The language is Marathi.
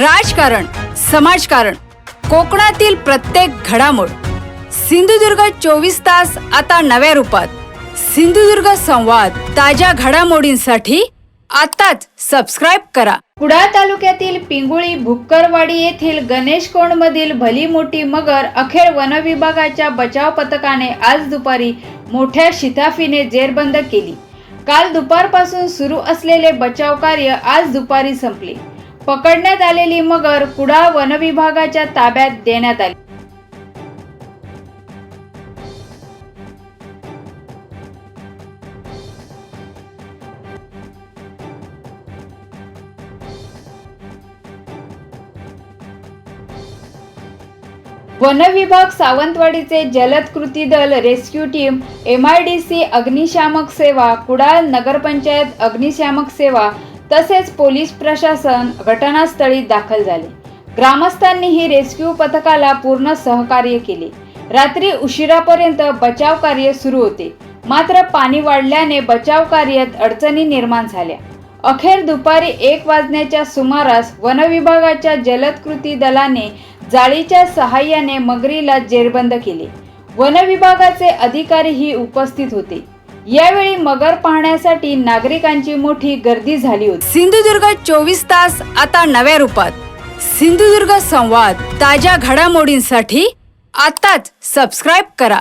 राजकारण, समाजकारण, कोकणातील प्रत्येक घडामोड. सिंधुदुर्ग 24 तास आता नव्या रूपात. सिंधुदुर्ग संवाद. ताज्या घडामोडींसाठी आताच सबस्क्राइब करा. कुडाळ तालुक्यातील पिंगुळी भुक्करवाडी येथील गणेश कोंडमधील भली मोठी मगर अखेर वनविभागाच्या बचाव पथकाने आज दुपारी मोठ्या शिताफीने जेरबंद केली. काल दुपारपासून सुरू असलेले बचाव कार्य आज दुपारी संपले. पकडण्यात आलेली मगर कुडाळ वनविभागाच्या ताब्यात देण्यात आली. वनविभाग, सावंतवाडीचे जलद कृती दल, रेस्क्यू टीम, MIDC अग्निशामक सेवा, कुडाळ नगरपंचायत अग्निशामक सेवा तसेच पोलीस प्रशासन घटनास्थळी दाखल झाले. ग्रामस्थांनीही रेस्क्यू पथकाला पूर्ण सहकार्य केले. रात्री उशिरापर्यंत बचाव कार्य सुरू होते. मात्र पाणी वाढल्याने बचाव कार्यात अडचणी निर्माण झाल्या. अखेर दुपारी 1 वाजण्याच्या सुमारास वनविभागाच्या जलद कृती दलाने जाळीच्या सहाय्याने मगरीला जेरबंद केले. वनविभागाचे अधिकारीही उपस्थित होते. यावेळी मगर पाहण्यासाठी नागरिकांची मोठी गर्दी झाली होती. सिंधुदुर्ग 24 तास आता नव्या रूपात. सिंधुदुर्ग संवाद. ताज्या घडामोडींसाठी आताच सबस्क्राइब करा.